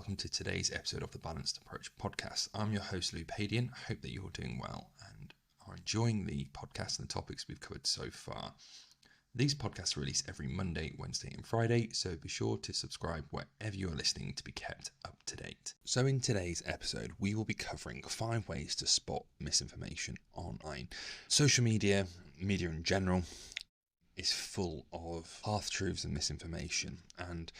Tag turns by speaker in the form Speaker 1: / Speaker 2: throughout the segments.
Speaker 1: welcome to today's episode of the Balanced Approach podcast. I'm your host, Louis Padian. I hope that you're doing well and are enjoying the podcast and the topics we've covered so far. These podcasts are released every Monday, Wednesday and Friday, so be sure to subscribe wherever you are listening to be kept up to date. So in today's episode, we will be covering 5 ways to spot misinformation online. Social media in general, is full of half-truths and misinformation, and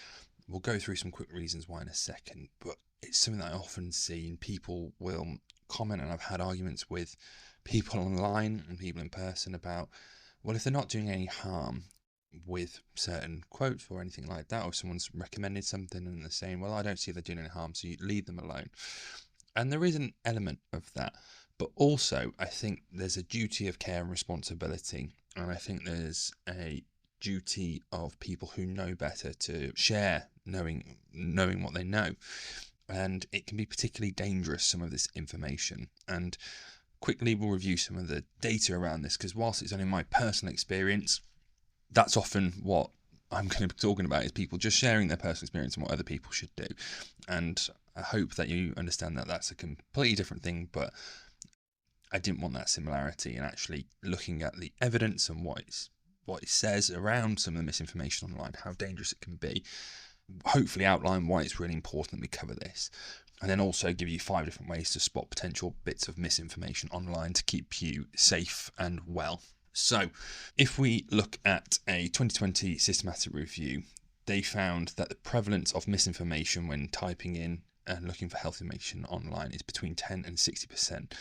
Speaker 1: we'll go through some quick reasons why in a second, but it's something that I often see, and people will comment, and I've had arguments with people online and people in person about, well, if they're not doing any harm with certain quotes or anything like that, or someone's recommended something and they're saying, well, I don't see they're doing any harm, so you leave them alone. And there is an element of that, but also I think there's a duty of care and responsibility, and I think there's a duty of people who know better to share knowing what they know. And it can be particularly dangerous, some of this information. And quickly we'll review some of the data around this, because whilst it's only my personal experience, that's often what I'm going to be talking about, is people just sharing their personal experience and what other people should do. And I hope that you understand that that's a completely different thing, but I didn't want that similarity, and actually looking at the evidence and what it says around some of the misinformation online, how dangerous it can be, hopefully outline why it's really important we cover this, and then also give you 5 different ways to spot potential bits of misinformation online to keep you safe and well. So if we look at a 2020 systematic review, they found that the prevalence of misinformation when typing in and looking for health information online is between 10 and 60%.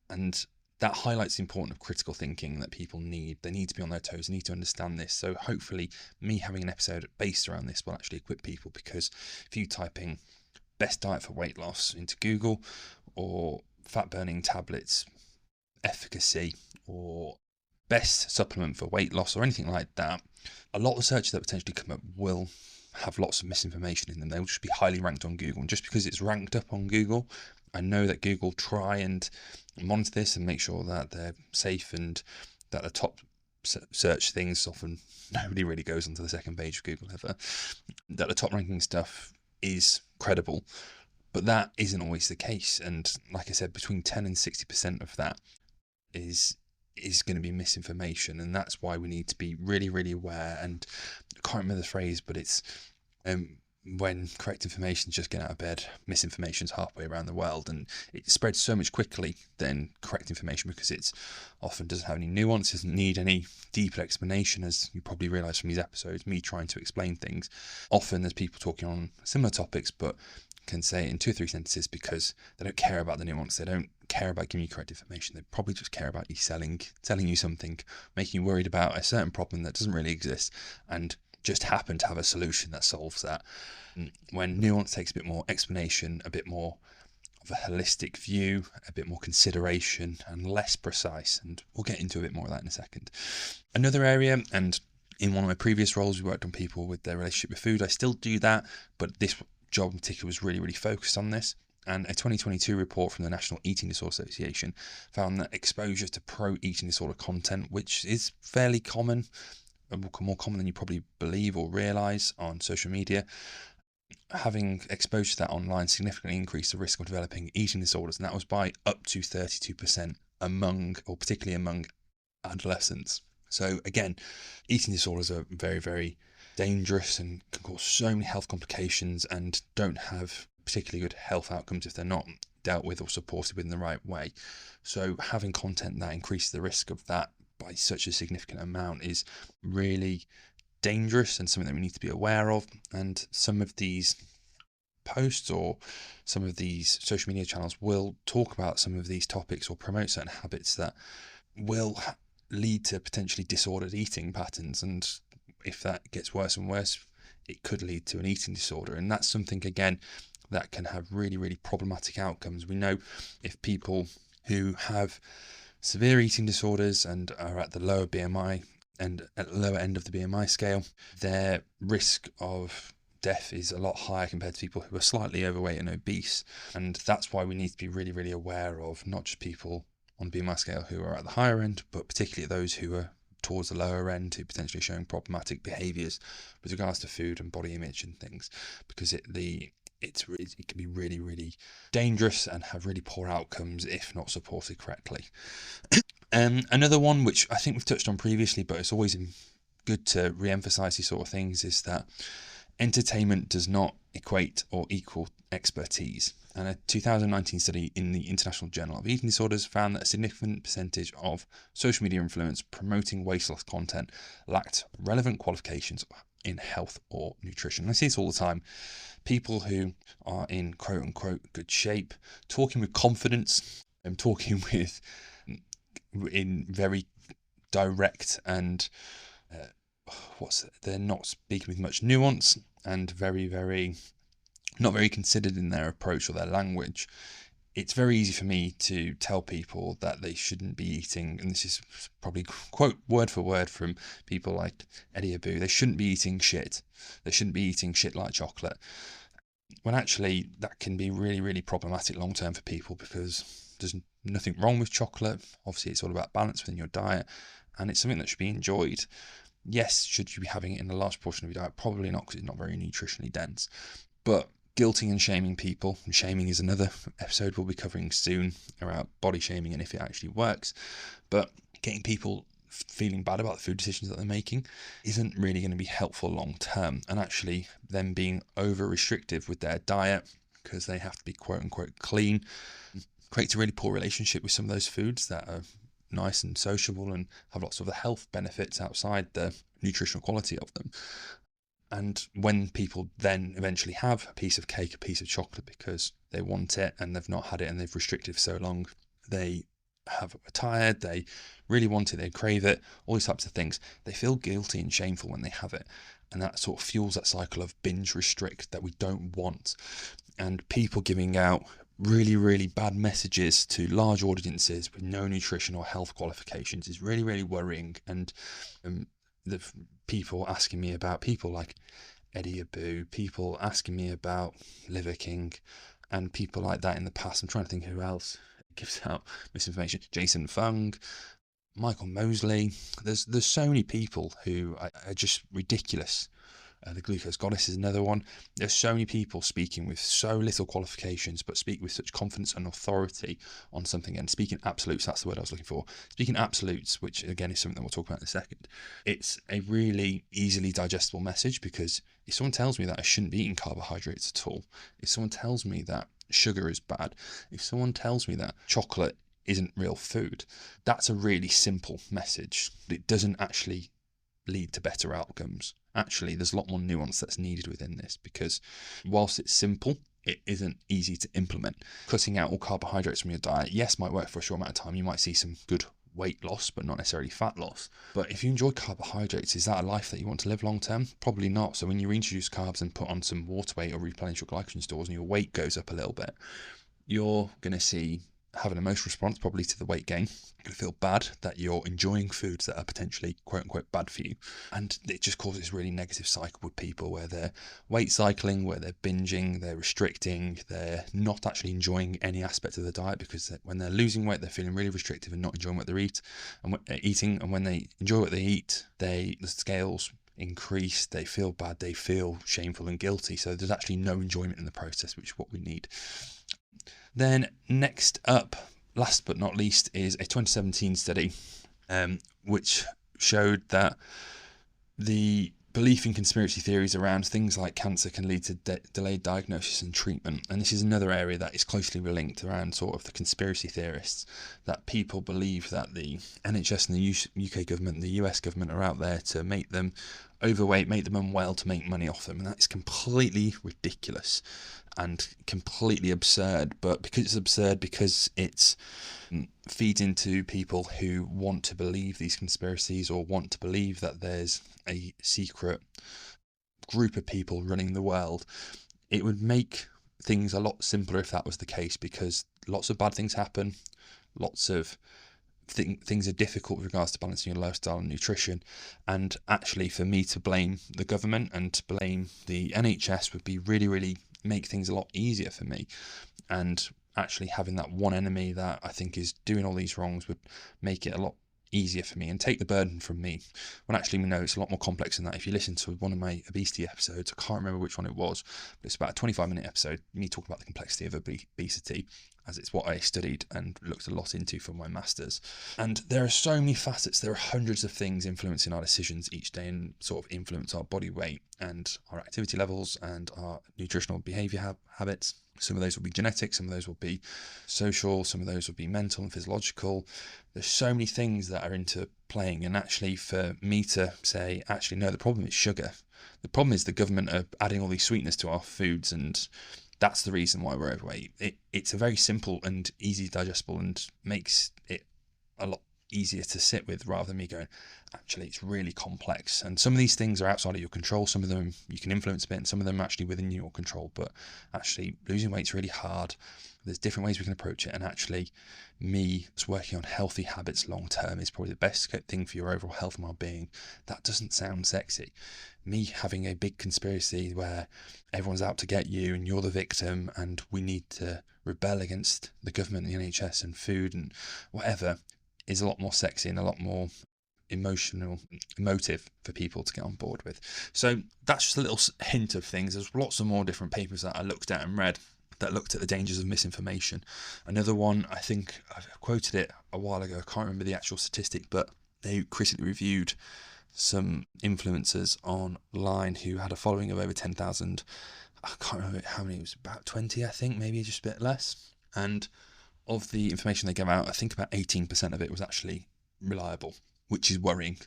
Speaker 1: And that highlights the importance of critical thinking that people need. They need to be on their toes, they need to understand this. So hopefully me having an episode based around this will actually equip people, because if you type in best diet for weight loss into Google, or fat burning tablets efficacy, or best supplement for weight loss, or anything like that, a lot of the searches that potentially come up will have lots of misinformation in them. They'll just be highly ranked on Google, and just because it's ranked up on Google, I know that Google try and monitor this and make sure that they're safe, and that the top search things, often nobody really goes onto the second page of Google ever, that the top ranking stuff is credible. But that isn't always the case, and like I said, between 10 and 60% of that is going to be misinformation, and that's why we need to be really, really aware. And I can't remember the phrase, but it's when correct information is just getting out of bed, misinformation is halfway around the world, and it spreads so much quickly than correct information, because it's often doesn't have any nuance, doesn't need any deeper explanation, as you probably realise from these episodes, me trying to explain things. Often there's people talking on similar topics, but can say it in 2 or 3 sentences because they don't care about the nuance, they don't care about giving you correct information, they probably just care about you telling you something, making you worried about a certain problem that doesn't really exist, and just happen to have a solution that solves that. When nuance takes a bit more explanation, a bit more of a holistic view, a bit more consideration, and less precise, and we'll get into a bit more of that in a second. Another area, and in one of my previous roles we worked on people with their relationship with food, I still do that, but this job in particular was really, really focused on this. And a 2022 report from the National Eating Disorder Association found that exposure to pro-eating disorder content, which is fairly common, more common than you probably believe or realise on social media, having exposure to that online significantly increased the risk of developing eating disorders, and that was by up to 32% particularly among adolescents. So again, eating disorders are very, very dangerous and can cause so many health complications, and don't have particularly good health outcomes if they're not dealt with or supported in the right way. So having content that increases the risk of that by such a significant amount is really dangerous, and something that we need to be aware of. And some of these posts or some of these social media channels will talk about some of these topics or promote certain habits that will lead to potentially disordered eating patterns, and if that gets worse and worse, it could lead to an eating disorder. And that's something, again, that can have really, really problematic outcomes. We know if people who have severe eating disorders and are at the lower BMI and at the lower end of the BMI scale, their risk of death is a lot higher compared to people who are slightly overweight and obese. And that's why we need to be really, really aware of not just people on the BMI scale who are at the higher end, but particularly those who are towards the lower end, who potentially showing problematic behaviours with regards to food and body image and things, because the it can be really, really dangerous and have really poor outcomes if not supported correctly. Another one, which I think we've touched on previously, but it's always good to re-emphasize these sort of things, is that entertainment does not equate or equal expertise. And a 2019 study in the International Journal of Eating Disorders found that a significant percentage of social media influence promoting weight loss content lacked relevant qualifications in health or nutrition. I see this all the time. People who are in quote unquote good shape, talking with confidence and talking with in very direct and they're not speaking with much nuance and very not very considered in their approach or their language. It's very easy for me to tell people that they shouldn't be eating, and this is probably quote word for word from people like Eddie Abu, they shouldn't be eating shit. They shouldn't be eating shit like chocolate. When actually that can be really, really problematic long term for people, because there's nothing wrong with chocolate. Obviously, it's all about balance within your diet, and it's something that should be enjoyed. Yes, should you be having it in a large portion of your diet? Probably not, because it's not very nutritionally dense. But guilting and shaming people, and shaming is another episode we'll be covering soon around body shaming and if it actually works. But getting people feeling bad about the food decisions that they're making isn't really going to be helpful long term. And actually them being over restrictive with their diet because they have to be quote unquote clean creates a really poor relationship with some of those foods that are nice and sociable and have lots of the health benefits outside the nutritional quality of them. And when people then eventually have a piece of cake, a piece of chocolate because they want it and they've not had it and they've restricted for so long, they are tired, they really want it, they crave it, all these types of things. They feel guilty and shameful when they have it. And that sort of fuels that cycle of binge restrict that we don't want. And people giving out really, really bad messages to large audiences with no nutrition or health qualifications is really, really worrying. And the people asking me about people like Eddie Abu, people asking me about Liver King, and people like that in the past. I'm trying to think who else gives out misinformation. Jason Fung, Michael Mosley. There's so many people who are just ridiculous. The Glucose Goddess is another one. There's so many people speaking with so little qualifications, but speak with such confidence and authority on something. And speaking absolutes, that's the word I was looking for. Speaking absolutes, which again is something that we'll talk about in a second. It's a really easily digestible message, because if someone tells me that I shouldn't be eating carbohydrates at all, if someone tells me that sugar is bad, if someone tells me that chocolate isn't real food, that's a really simple message. It doesn't actually lead to better outcomes. Actually, there's a lot more nuance that's needed within this, because whilst it's simple, it isn't easy to implement. Cutting out all carbohydrates from your diet, yes, might work for a short amount of time. You might see some good weight loss, but not necessarily fat loss. But if you enjoy carbohydrates, is that a life that you want to live long term? Probably not. So when you reintroduce carbs and put on some water weight or replenish your glycogen stores and your weight goes up a little bit, you're going to have an emotional response probably to the weight gain. You're going to feel bad that you're enjoying foods that are potentially quote unquote bad for you. And it just causes this really negative cycle with people where they're weight cycling, where they're binging, they're restricting, they're not actually enjoying any aspect of the diet, because when they're losing weight, they're feeling really restrictive and not enjoying what they're eating. And when they enjoy what they eat, the scales increase, they feel bad, they feel shameful and guilty. So there's actually no enjoyment in the process, which is what we need. Then next up, last but not least, is a 2017 study which showed that the belief in conspiracy theories around things like cancer can lead to delayed diagnosis and treatment. And this is another area that is closely linked around sort of the conspiracy theorists, that people believe that the NHS and the UK government, the US government are out there to make them overweight, make them unwell, to make money off them. And that is completely ridiculous and completely absurd. But because it's absurd, because it feeds into people who want to believe these conspiracies or want to believe that there's a secret group of people running the world, it would make things a lot simpler if that was the case, because lots of bad things happen, lots of things are difficult with regards to balancing your lifestyle and nutrition. And actually, for me to blame the government and to blame the NHS would be really make things a lot easier for me. And actually having that one enemy that I think is doing all these wrongs would make it a lot easier for me and take the burden from me, when actually we know it's a lot more complex than that. If you listen to one of my obesity episodes, I can't remember which one it was, but it's about a 25-minute episode, me talking about the complexity of obesity, as it's what I studied and looked a lot into for my masters. And there are so many facets. There are hundreds of things influencing our decisions each day and sort of influence our body weight and our activity levels and our nutritional behavior habits. Some of those will be genetic, some of those will be social, some of those will be mental and physiological. There's so many things that are interplaying, and actually for me to say, actually no, the problem is sugar. The problem is the government are adding all these sweeteners to our foods, and that's the reason why we're overweight. It's a very simple and easy digestible and makes it a lot easier to sit with, rather than me going, actually it's really complex, and some of these things are outside of your control. Some of them you can influence a bit, and some of them are actually within your control. But actually losing weight's really hard. There's different ways we can approach it, and actually me working on healthy habits long term is probably the best thing for your overall health and well-being. That doesn't sound sexy. Me having a big conspiracy where everyone's out to get you and you're the victim and we need to rebel against the government and the NHS and food and whatever is a lot more sexy and a lot more emotive for people to get on board with. So that's just a little hint of things. There's lots of more different papers that I looked at and read that looked at the dangers of misinformation. Another one, I think I've quoted it a while ago, I can't remember the actual statistic, but they critically reviewed some influencers online who had a following of over 10,000. I can't remember how many, it was about 20, I think, maybe just a bit less. And of the information they gave out, I think about 18% of it was actually reliable, which is worrying.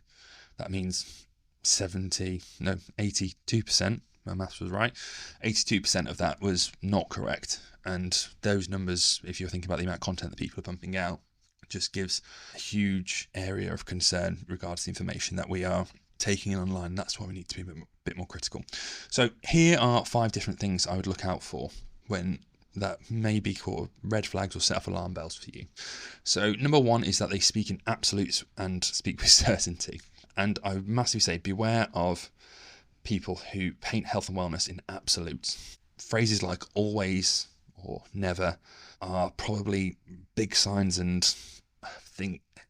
Speaker 1: That means 82%, my maths was right, 82% of that was not correct. And those numbers, if you're thinking about the amount of content that people are pumping out, just gives a huge area of concern regards to the information that we are taking in online. That's why we need to be a bit more critical. So here are 5 different things I would look out for when that may be called red flags or set off alarm bells for you. So number 1 is that they speak in absolutes and speak with certainty. And I would massively say beware of people who paint health and wellness in absolutes. Phrases like always or never are probably big signs and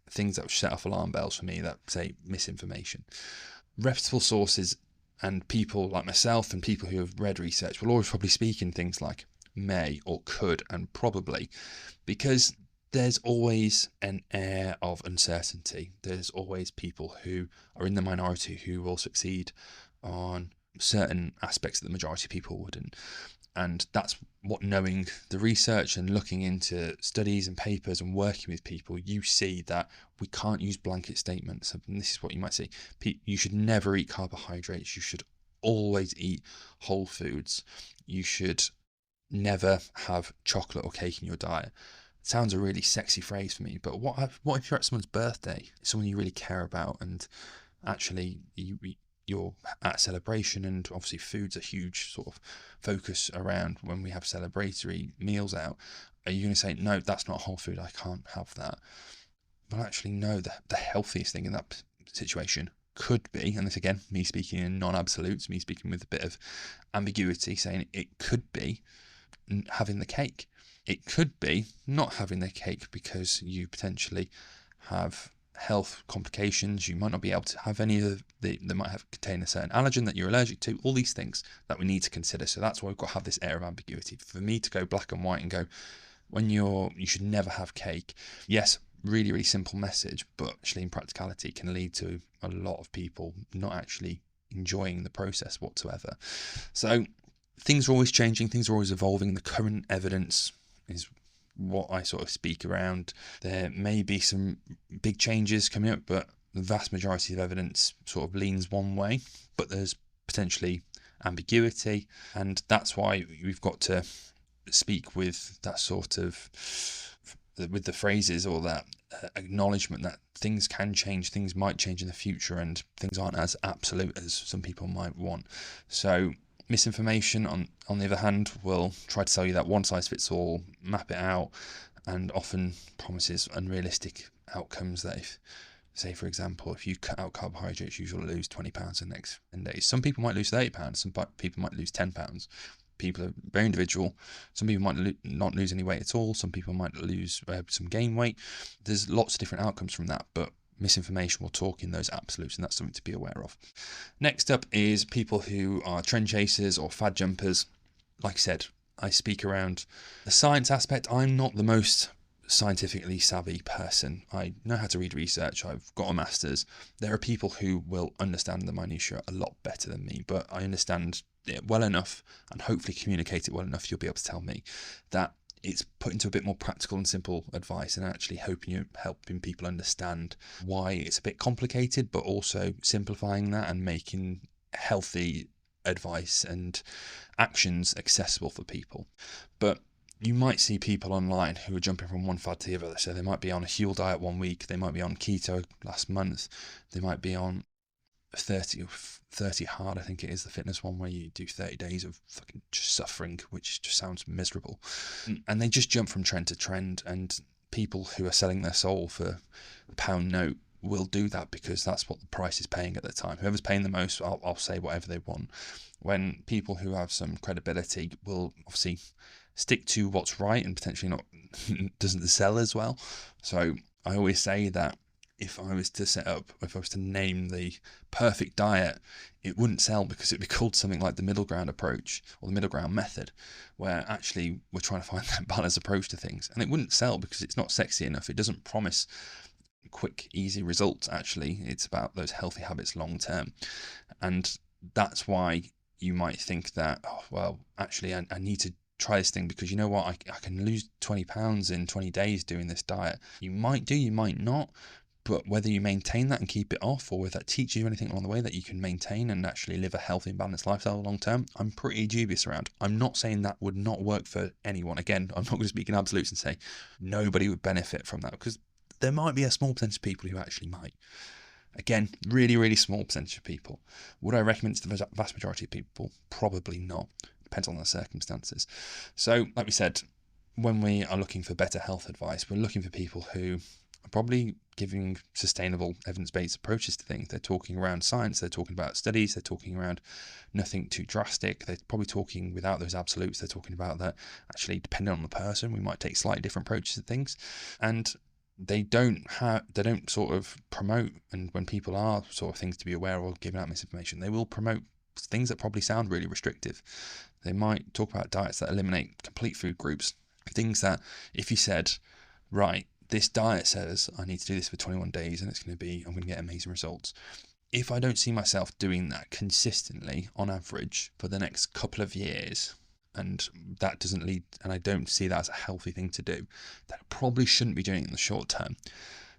Speaker 1: things that would set off alarm bells for me that say misinformation. Reputable sources and people like myself and people who have read research will always probably speak in things like may or could and probably, because there's always an air of uncertainty. There's always people who are in the minority who will succeed on certain aspects that the majority of people wouldn't. And that's what knowing the research and looking into studies and papers and working with people, you see that we can't use blanket statements. And this is what you might see. You should never eat carbohydrates. You should always eat whole foods. You should never have chocolate or cake in your diet. It sounds a really sexy phrase for me, but what if you're at someone's birthday, someone you really care about, and actually you're at a celebration, and obviously food's a huge sort of focus around when we have celebratory meals out. Are you going to say, no, that's not whole food, I can't have that? But actually, no, the healthiest thing in that situation could be, and this again, me speaking in non-absolutes, me speaking with a bit of ambiguity, saying it could be having the cake. It could be not having the cake because you potentially have health complications. You might not be able to have any of they might have contain a certain allergen that you're allergic to. All these things that we need to consider. So that's why we've got to have this air of ambiguity. For me to go black and white and go, you should never have cake. Yes, really, really simple message, but actually in practicality can lead to a lot of people not actually enjoying the process whatsoever. So things are always changing, things are always evolving. The current evidence is what I sort of speak around. There may be some big changes coming up, but the vast majority of evidence sort of leans one way, but there's potentially ambiguity, and that's why we've got to speak with that sort of, with the phrases or that acknowledgement that things can change, things might change in the future, and things aren't as absolute as some people might want. So misinformation, on the other hand, will try to tell you that one size fits all, map it out, and often promises unrealistic outcomes that if, say for example, if you cut out carbohydrates, you will lose 20 pounds in the next 10 days. Some people might lose 30 pounds, some people might lose 10 pounds. People are very individual. Some people might not lose any weight at all. Some people might lose some gain weight. There's lots of different outcomes from that, but misinformation will talk in those absolutes, and that's something to be aware of. Next up is people who are trend chasers or fad jumpers. Like I said, I speak around the science aspect. I'm not the most scientifically savvy person. I know how to read research. I've got a master's. There are people who will understand the minutiae a lot better than me, but I understand it well enough and hopefully communicate it well enough. You'll be able to tell me that it's put into a bit more practical and simple advice, and actually helping people understand why it's a bit complicated, but also simplifying that and making healthy advice and actions accessible for people. But you might see people online who are jumping from one fad to the other. So they might be on a Huel diet one week, they might be on keto last month, they might be on 30 hard, I think it is, the fitness one, where you do 30 days of fucking just suffering, which just sounds miserable. And they just jump from trend to trend, and people who are selling their soul for a pound note will do that because that's what the price is paying at the time. Whoever's paying the most, I'll say whatever they want. When people who have some credibility will obviously stick to what's right and potentially not doesn't sell as well. So I always say that if I was to name the perfect diet, it wouldn't sell because it'd be called something like the middle ground approach or the middle ground method, where actually we're trying to find that balanced approach to things. And it wouldn't sell because it's not sexy enough. It doesn't promise quick, easy results. Actually, it's about those healthy habits long term. And that's why you might think that, oh, well, actually, I need to try this thing because you know what, I can lose 20 pounds in 20 days doing this diet. You might do, you might not. But whether you maintain that and keep it off, or whether that teaches you anything along the way that you can maintain and actually live a healthy and balanced lifestyle long term, I'm pretty dubious around. I'm not saying that would not work for anyone. Again, I'm not going to speak in absolutes and say nobody would benefit from that, because there might be a small percentage of people who actually might. Again, really, really small percentage of people. Would I recommend it to the vast majority of people? Probably not. Depends on the circumstances. So, like we said, when we are looking for better health advice, we're looking for people who are probably giving sustainable evidence-based approaches to things. They're talking around science, they're talking about studies, they're talking around nothing too drastic. They're probably talking without those absolutes. They're talking about that actually, depending on the person, we might take slightly different approaches to things. And they don't sort of promote, and when people are sort of things to be aware of, giving out misinformation, they will promote things that probably sound really restrictive. They might talk about diets that eliminate complete food groups, things that if you said, right, this diet says I need to do this for 21 days and I'm going to get amazing results. If I don't see myself doing that consistently on average for the next couple of years, and that doesn't lead, and I don't see that as a healthy thing to do, then I probably shouldn't be doing it in the short term,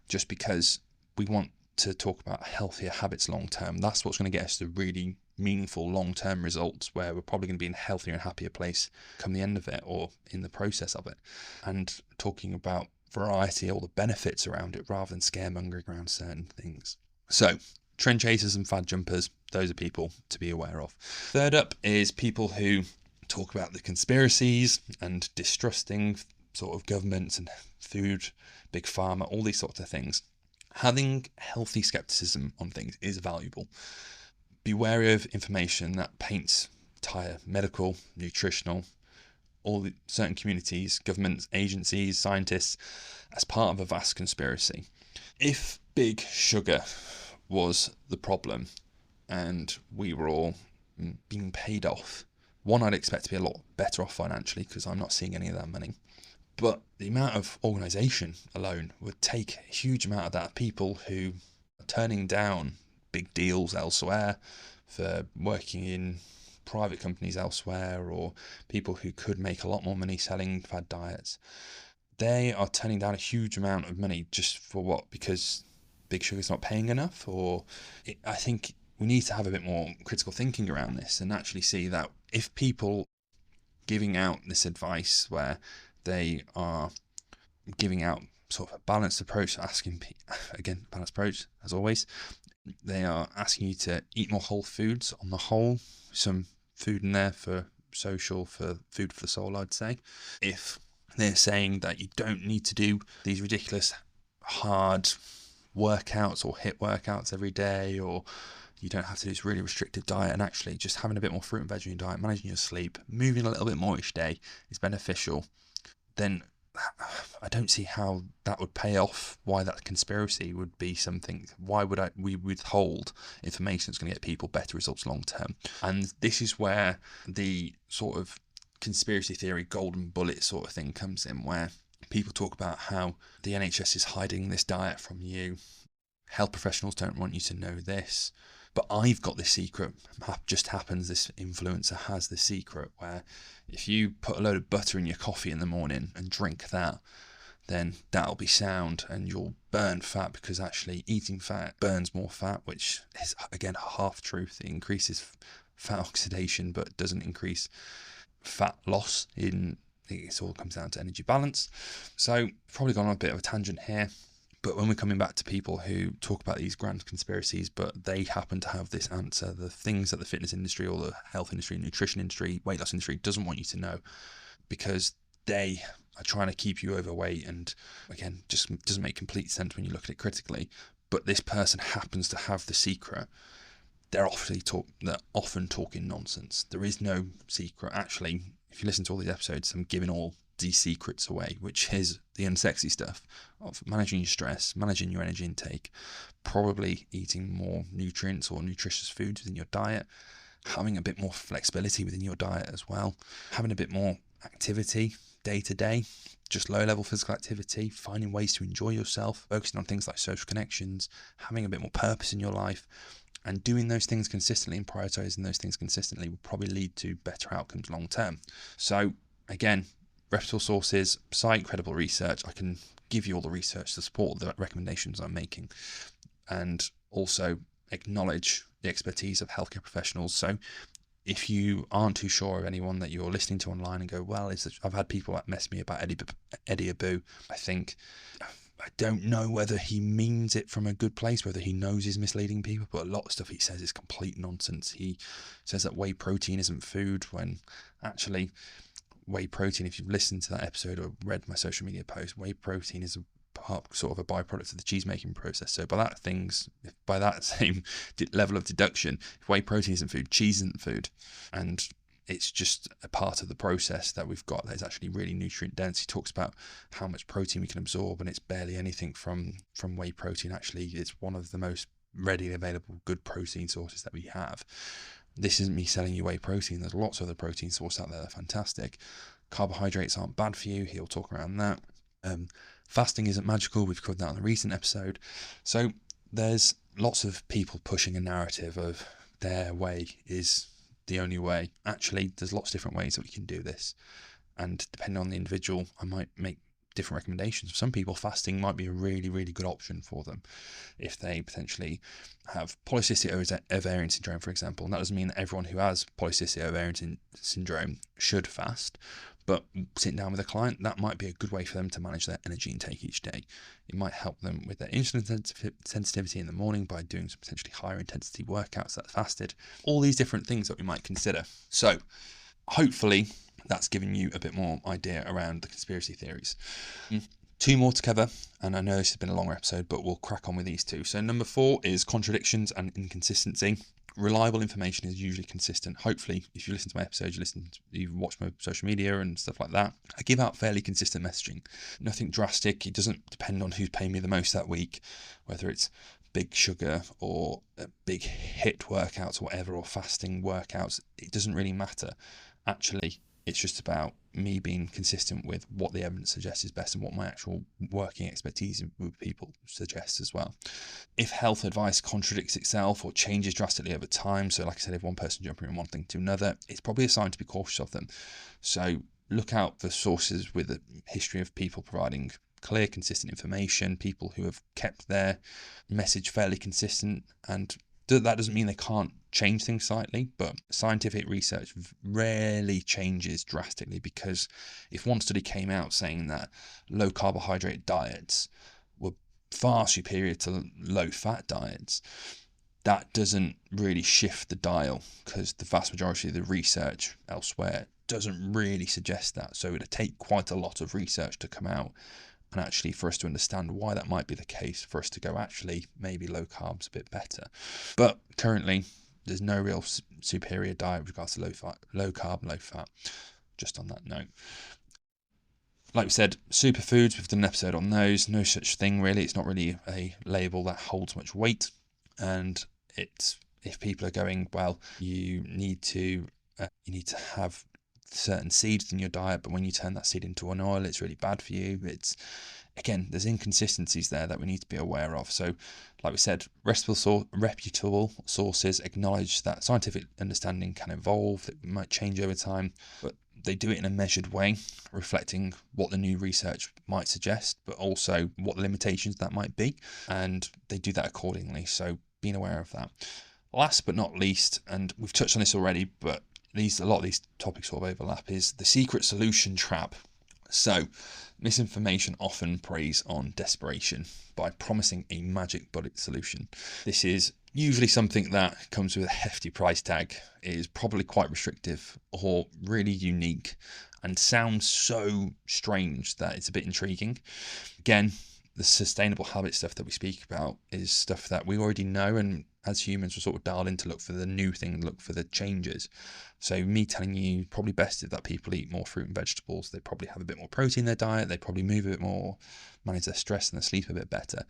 Speaker 1: just because we want to talk about healthier habits long term. That's what's going to get us the really meaningful long-term results, where we're probably going to be in a healthier and happier place come the end of it or in the process of it. And talking about variety, all the benefits around it, rather than scaremongering around certain things. So trend chasers and fad jumpers, those are people to be aware of. Third up is people who talk about the conspiracies and distrusting sort of governments and food, big pharma, all these sorts of things. Having healthy skepticism on things is valuable. Be wary of information that paints entire medical, nutritional, all the certain communities, governments, agencies, scientists, as part of a vast conspiracy. If big sugar was the problem and we were all being paid off, one, I'd expect to be a lot better off financially because I'm not seeing any of that money. But the amount of organisation alone would take a huge amount of that. People who are turning down big deals elsewhere for working in private companies elsewhere, or people who could make a lot more money selling fad diets, they are turning down a huge amount of money just for what? Because big sugar's not paying enough? I think we need to have a bit more critical thinking around this and actually see that if people giving out this advice where they are giving out sort of a balanced approach, asking, again, balanced approach as always, they are asking you to eat more whole foods on the whole, some food in there for social, for food for the soul, I'd say. If they're saying that you don't need to do these ridiculous hard workouts or HIIT workouts every day, or you don't have to do this really restrictive diet, and actually just having a bit more fruit and veg in your diet, managing your sleep, moving a little bit more each day is beneficial, then I don't see how that would pay off, why that conspiracy would be something. Why would we withhold information that's going to get people better results long term? And this is where the sort of conspiracy theory golden bullet sort of thing comes in, where people talk about how the NHS is hiding this diet from you. Health professionals don't want you to know this. But I've got this secret. Just happens this influencer has the secret where if you put a load of butter in your coffee in the morning and drink that, then that'll be sound and you'll burn fat, because actually eating fat burns more fat, which is, again, a half truth. It increases fat oxidation but doesn't increase fat loss. It all comes down to energy balance. So probably gone on a bit of a tangent here. But when we're coming back to people who talk about these grand conspiracies, but they happen to have this answer, the things that the fitness industry or the health industry, nutrition industry, weight loss industry doesn't want you to know, because they are trying to keep you overweight, and again, just doesn't make complete sense when you look at it critically. But this person happens to have the secret. They're often talking nonsense. There is no secret. Actually, if you listen to all these episodes, I'm giving all these secrets away, which is the unsexy stuff of managing your stress, managing your energy intake, probably eating more nutrients or nutritious foods within your diet, having a bit more flexibility within your diet as well, having a bit more activity day to day, just low level physical activity, finding ways to enjoy yourself, focusing on things like social connections, having a bit more purpose in your life. And doing those things consistently and prioritizing those things consistently will probably lead to better outcomes long term. So again, reputable sources, cite credible research. I can give you all the research to support the recommendations I'm making, and also acknowledge the expertise of healthcare professionals. So if you aren't too sure of anyone that you're listening to online and go, well, I've had people that mess me about Eddie Abu, I don't know whether he means it from a good place, whether he knows he's misleading people, but a lot of stuff he says is complete nonsense. He says that whey protein isn't food, when actually whey protein, if you've listened to that episode or read my social media post, whey protein is sort of a byproduct of the cheese making process. So by that same level of deduction, if whey protein isn't food, cheese isn't food. And it's just a part of the process that we've got that is actually really nutrient dense. He talks about how much protein we can absorb, and it's barely anything from whey protein. Actually, it's one of the most readily available good protein sources that we have. This isn't me selling you whey protein. There's lots of other protein sources out there that are fantastic. Carbohydrates aren't bad for you. He'll talk around that. Fasting isn't magical. We've covered that on a recent episode. So there's lots of people pushing a narrative of their way is the only way. Actually, there's lots of different ways that we can do this. And depending on the individual, I might make different recommendations. For some people, fasting might be a really, really good option for them if they potentially have polycystic ovarian syndrome, for example. And that doesn't mean that everyone who has polycystic ovarian syndrome should fast, but sitting down with a client, that might be a good way for them to manage their energy intake each day. It might help them with their insulin sensitivity in the morning by doing some potentially higher intensity workouts that fasted. All these different things that we might consider. So hopefully that's given you a bit more idea around the conspiracy theories. Two more to cover, and I know this has been a longer episode, but we'll crack on with these two. So number 4 is contradictions and inconsistency. Reliable information is usually consistent. Hopefully, if you listen to my episodes, you've watched my social media and stuff like that, I give out fairly consistent messaging. Nothing drastic. It doesn't depend on who's paying me the most that week, whether it's big sugar or big hit workouts or whatever, or fasting workouts. It doesn't really matter. Actually, it's just about me being consistent with what the evidence suggests is best and what my actual working expertise with people suggests as well. If health advice contradicts itself or changes drastically over time, so like I said, if one person jumping from one thing to another, it's probably a sign to be cautious of them. So look out for sources with a history of people providing clear, consistent information, people who have kept their message fairly consistent. And that doesn't mean they can't change things slightly, but scientific research rarely changes drastically, because if one study came out saying that low carbohydrate diets were far superior to low fat diets, that doesn't really shift the dial, because the vast majority of the research elsewhere doesn't really suggest that. So it would take quite a lot of research to come out and actually for us to understand why that might be the case, for us to go, actually, maybe low carb's a bit better. But currently, there's no real superior diet with regards to low carb, low fat, just on that note. Like we said, superfoods, we've done an episode on those. No such thing really. It's not really a label that holds much weight. And it's, if people are going, well, you need to have certain seeds in your diet, but when you turn that seed into an oil, it's really bad for you. It's, again, there's inconsistencies there that we need to be aware of. So like we said, reputable sources acknowledge that scientific understanding can evolve, it might change over time, but they do it in a measured way, reflecting what the new research might suggest, but also what limitations that might be, and they do that accordingly. So being aware of that. Last but not least, and we've touched on this already, but a lot of these topics sort of overlap, is the secret solution trap. So misinformation often preys on desperation by promising a magic bullet solution. This is usually something that comes with a hefty price tag, is probably quite restrictive or really unique, and sounds so strange that it's a bit intriguing. Again, the sustainable habit stuff that we speak about is stuff that we already know, and as humans we're sort of dialed in to look for the new thing, look for the changes. So me telling you, probably best is that people eat more fruit and vegetables, they probably have a bit more protein in their diet, they probably move a bit more, manage their stress and their sleep a bit better.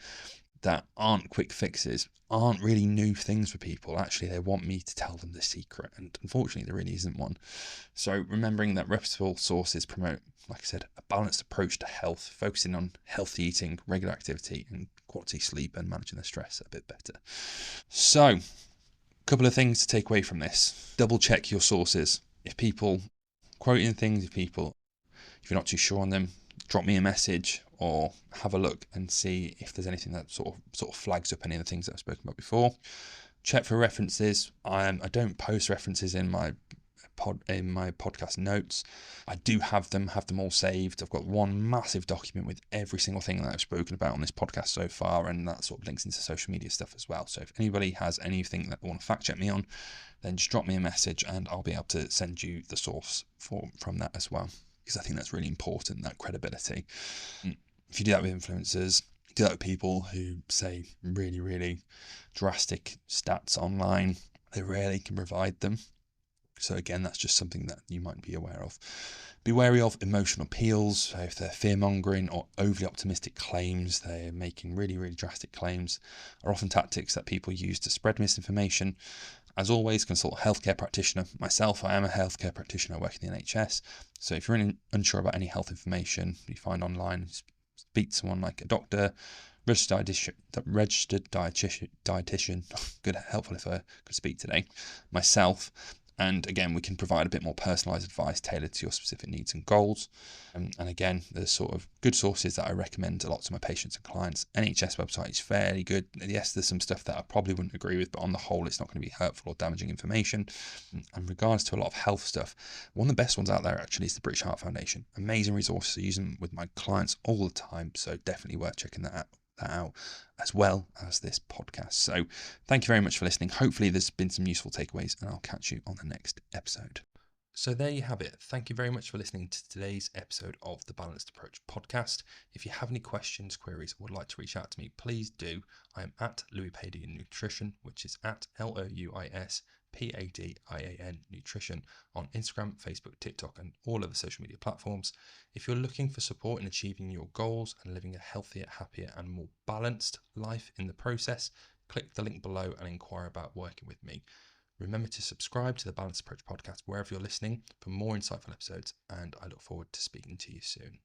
Speaker 1: That aren't quick fixes, aren't really new things for people. Actually, they want me to tell them the secret, and unfortunately there really isn't one. So remembering that reputable sources promote, like I said, a balanced approach to health, focusing on healthy eating, regular activity and quality sleep, and managing the stress a bit better. So a couple of things to take away from this. Double check your sources. If people quoting things, if you're not too sure on them, drop me a message or have a look and see if there's anything that sort of flags up any of the things that I've spoken about before. Check for references. I don't post references in my podcast notes. I do have them all saved. I've got one massive document with every single thing that I've spoken about on this podcast so far, and that sort of links into social media stuff as well. So if anybody has anything that they want to fact check me on, then just drop me a message and I'll be able to send you the source from that as well, because I think that's really important, that credibility. If you do that with influencers, do that with people who say really, really drastic stats online, they rarely can provide them. So again, that's just something that you might be aware of. Be wary of emotional appeals. So if they're fear-mongering or overly optimistic claims, they're making really, really drastic claims, are often tactics that people use to spread misinformation. As always, consult a healthcare practitioner. Myself, I am a healthcare practitioner, I work in the NHS. So if you're unsure about any health information you find online, speak to someone like a doctor, registered dietitian. Good, helpful if I could speak today. Myself. And again, we can provide a bit more personalised advice tailored to your specific needs and goals. And again, there's sort of good sources that I recommend a lot to my patients and clients. NHS website is fairly good. Yes, there's some stuff that I probably wouldn't agree with, but on the whole, it's not going to be hurtful or damaging information. And regards to a lot of health stuff, one of the best ones out there actually is the British Heart Foundation. Amazing resources. I use them with my clients all the time, so definitely worth checking that out, as well as this podcast. So thank you very much for listening. Hopefully there's been some useful takeaways, and I'll catch you on the next episode. So there you have it. Thank you very much for listening to today's episode of the Balanced Approach podcast. If you have any questions, queries, or would like to reach out to me, please do. I am at Louis Padian Nutrition, which is at LOUISPADIAN Nutrition on Instagram, Facebook, TikTok, and all other social media platforms. If you're looking for support in achieving your goals and living a healthier, happier, and more balanced life in the process, click the link below and inquire about working with me. Remember to subscribe to the Balanced Approach podcast wherever you're listening for more insightful episodes, and I look forward to speaking to you soon.